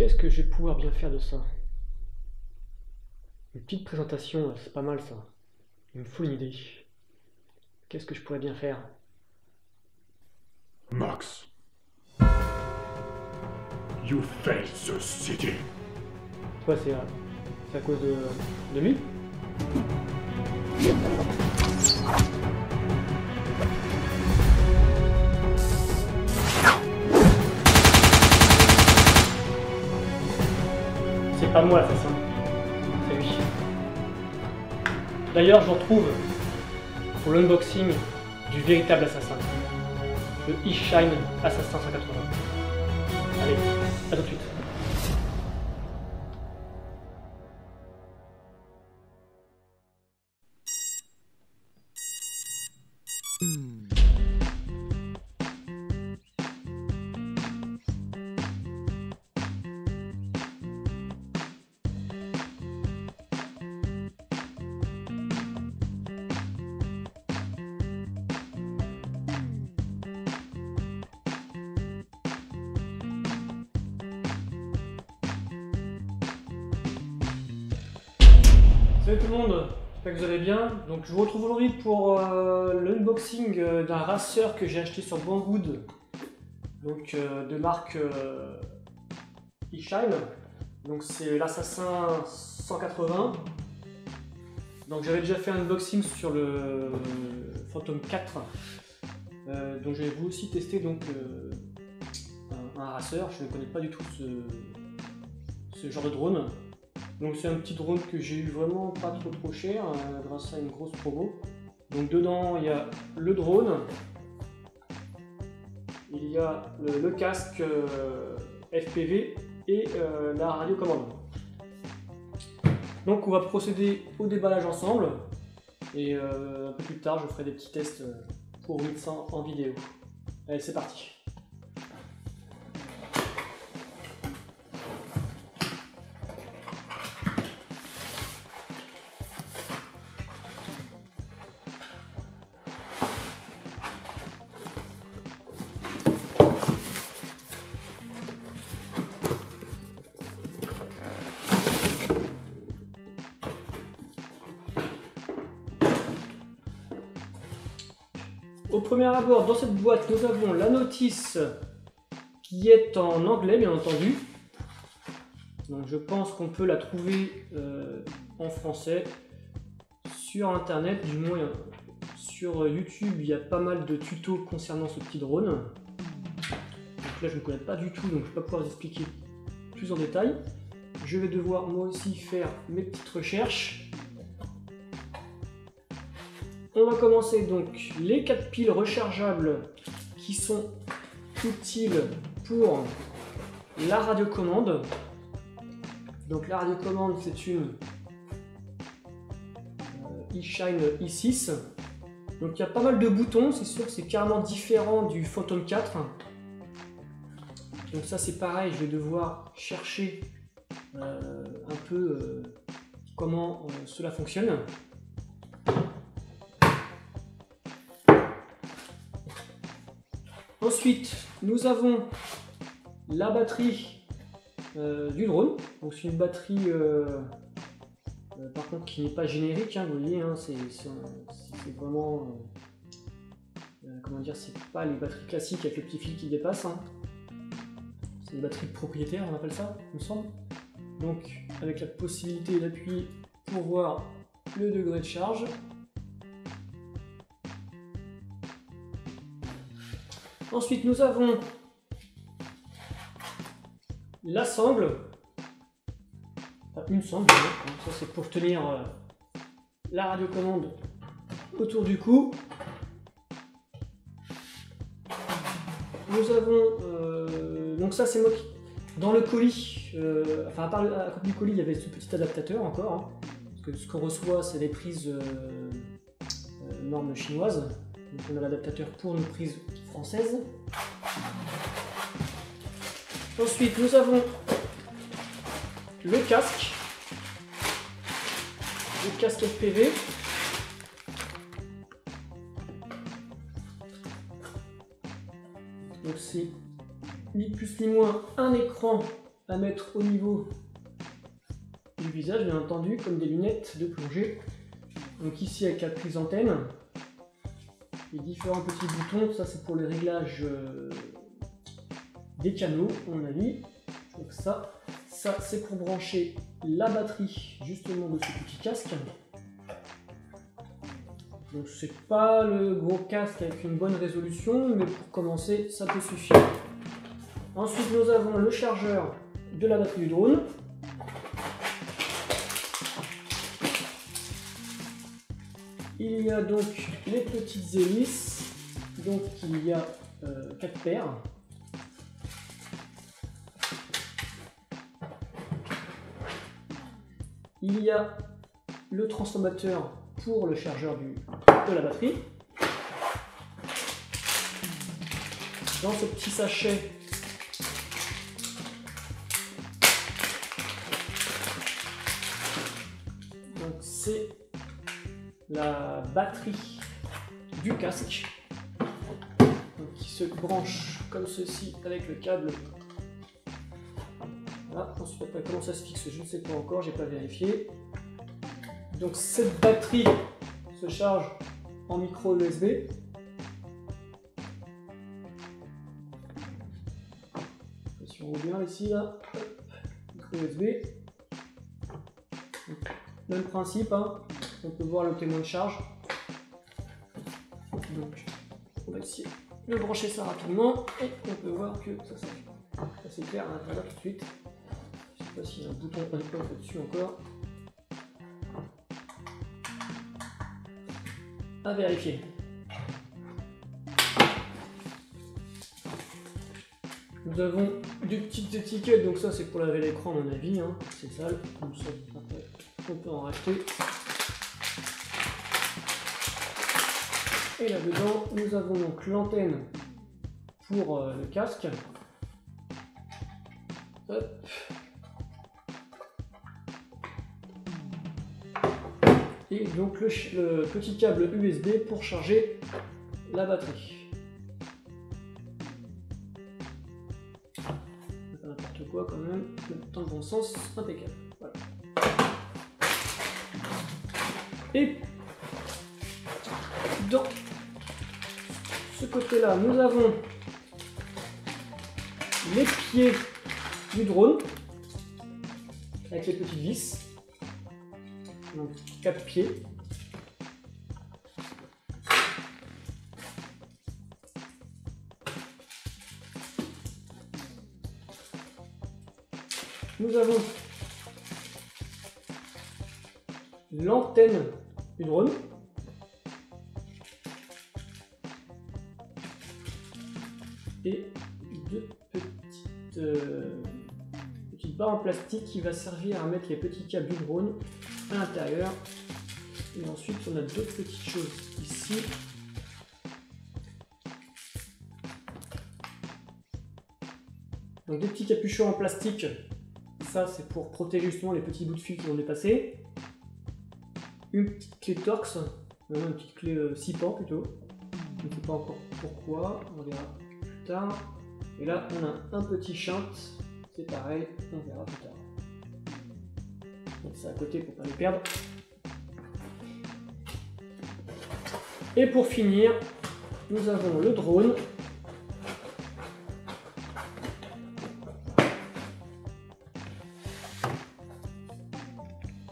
Qu'est-ce que je vais pouvoir bien faire de ça? Une petite présentation, c'est pas mal ça. Il me faut une idée. Qu'est-ce que je pourrais bien faire? Max, you failed the city. Toi, c'est à cause de lui? C'est pas moi l'assassin, c'est lui. D'ailleurs, je le retrouve pour l'unboxing du véritable assassin, le E-Shine Assassin 180. Allez, à tout de suite. Salut tout le monde, j'espère que vous allez bien. Donc je vous retrouve aujourd'hui pour l'unboxing d'un racer que j'ai acheté sur Banggood, donc de marque E-Shine. Donc c'est l'Assassin 180. Donc j'avais déjà fait un unboxing sur le Phantom 4. Donc j'avais voulu aussi tester donc un racer. Je ne connais pas du tout ce genre de drone. Donc c'est un petit drone que j'ai eu vraiment pas trop cher grâce à une grosse promo. Donc dedans il y a le drone, il y a le casque FPV et la radiocommande. Donc on va procéder au déballage ensemble et un peu plus tard je ferai des petits tests pour vous mettre ça en vidéo. Allez, c'est parti. Au premier abord, dans cette boîte, nous avons la notice qui est en anglais, bien entendu. Donc, je pense qu'on peut la trouver en français sur internet, du moins sur YouTube. Il y a pas mal de tutos concernant ce petit drone. Donc là, je ne connais pas du tout, donc je ne vais pas pouvoir vous expliquer plus en détail. Je vais devoir moi aussi faire mes petites recherches. On va commencer donc les 4 piles rechargeables qui sont utiles pour la radiocommande. Donc la radiocommande c'est une E-Shine E6. Donc il y a pas mal de boutons, c'est sûr que c'est carrément différent du Phantom 4. Donc ça c'est pareil, je vais devoir chercher un peu comment cela fonctionne. Ensuite, nous avons la batterie du drone. Donc c'est une batterie par contre qui n'est pas générique, hein, vous voyez, hein, c'est vraiment comment dire, c'est pas les batteries classiques avec le petit fil qui dépasse. Hein. C'est une batterie propriétaire, on appelle ça, il me semble. Donc avec la possibilité d'appuyer pour voir le degré de charge. Ensuite, nous avons la sangle, enfin une sangle, ça c'est pour tenir la radiocommande autour du cou. Nous avons, donc ça c'est moi qui, dans le colis, enfin à côté du colis il y avait ce petit adaptateur encore, hein, parce que ce qu'on reçoit c'est les prises normes chinoises. Donc on a l'adaptateur pour nos prises françaises. Ensuite, nous avons le casque FPV. Donc c'est ni plus ni moins un écran à mettre au niveau du visage, bien entendu, comme des lunettes de plongée. Donc ici avec la prise antenne, les différents petits boutons, ça c'est pour le réglage des canaux, à mon avis. Donc ça c'est pour brancher la batterie justement de ce petit casque. Donc c'est pas le gros casque avec une bonne résolution, mais pour commencer ça peut suffire. Ensuite nous avons le chargeur de la batterie du drone. Il y a donc les petites hélices, donc il y a 4 paires. Il y a le transformateur pour le chargeur de la batterie. Dans ce petit sachet, donc c'est la batterie du casque, donc qui se branche comme ceci avec le câble. Voilà. Ensuite après comment ça se fixe je ne sais pas encore, j'ai pas vérifié. Donc cette batterie se charge en micro USB. Si on voit bien ici là, micro USB. Donc, même principe, hein. On peut voir le témoin de charge. Donc on va essayer de brancher ça rapidement et on peut voir que ça s'affiche. Ça c'est clair à l'intérieur tout de suite. Je ne sais pas s'il y a un bouton on-off dessus encore. À vérifier. Nous avons des petites étiquettes, donc ça c'est pour laver l'écran à mon avis, hein. C'est sale, comme ça après on peut en racheter. Et là-dedans, nous avons donc l'antenne pour le casque. Hop. Et donc le petit câble USB pour charger la batterie. Pas n'importe quoi quand même, dans le bon sens, impeccable. Voilà. Et dans ce côté-là, nous avons les pieds du drone avec les petites vis. Donc 4 pieds. Nous avons l'antenne du drone. Et deux petites barres en plastique qui va servir à mettre les petits câbles du drone à l'intérieur. Et ensuite on a d'autres petites choses ici. Donc des petits capuchons en plastique, ça c'est pour protéger justement les petits bouts de fil qui vont dépasser. Une petite clé Torx, une petite clé 6 pans plutôt. Je ne sais pas encore pourquoi, on verra plus tard. Et là on a un petit shunt, c'est pareil, on verra plus tard. Donc c'est à côté pour ne pas les perdre. Et pour finir, nous avons le drone.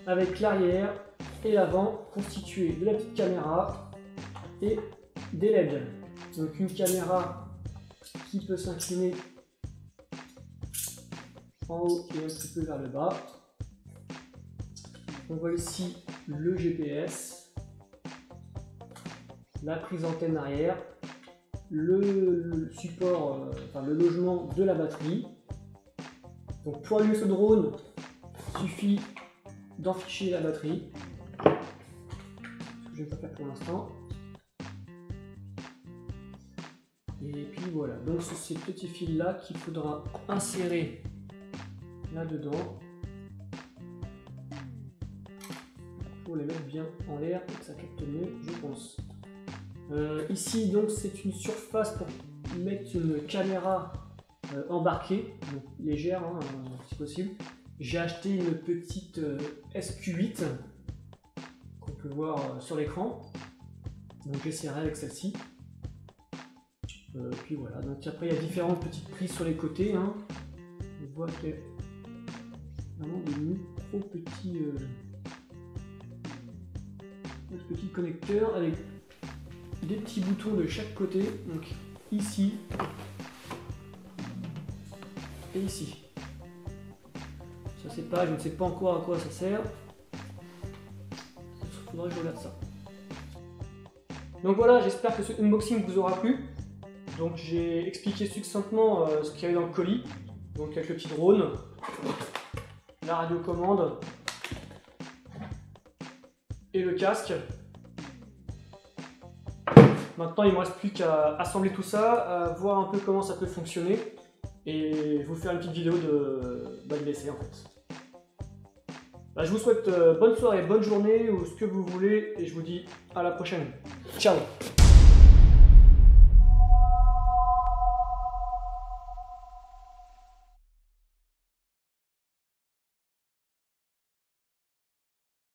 Avec l'arrière et l'avant constitué de la petite caméra et des LED. Donc une caméra qui peut s'incliner en haut et un petit peu vers le bas. On voit ici le GPS, la prise antenne arrière, le support, enfin le logement de la batterie. Donc pour allumer ce drone, il suffit d'enficher la batterie, ce que je ne vais pas faire pour l'instant. Et puis voilà, donc c'est ces petits fils là qu'il faudra insérer là-dedans pour les mettre bien en l'air et que ça capte mieux, je pense. Ici donc c'est une surface pour mettre une caméra embarquée, donc légère hein, si possible. J'ai acheté une petite SQ8 qu'on peut voir sur l'écran. Donc j'essaierai avec celle-ci. Puis voilà, donc après il y a différentes petites prises sur les côtés. Hein. On voit qu'il y a vraiment des micro petits connecteurs avec des petits boutons de chaque côté. Donc ici et ici. Ça c'est pas, je ne sais pas encore à quoi ça sert. Il faudrait que je regarde ça. Donc voilà, j'espère que ce unboxing vous aura plu. Donc j'ai expliqué succinctement ce qu'il y avait dans le colis. Donc avec le petit drone, la radiocommande et le casque. Maintenant il ne me reste plus qu'à assembler tout ça, à voir un peu comment ça peut fonctionner et vous faire une petite vidéo de l'essai en fait. Bah, je vous souhaite bonne soirée, bonne journée ou ce que vous voulez et je vous dis à la prochaine. Ciao!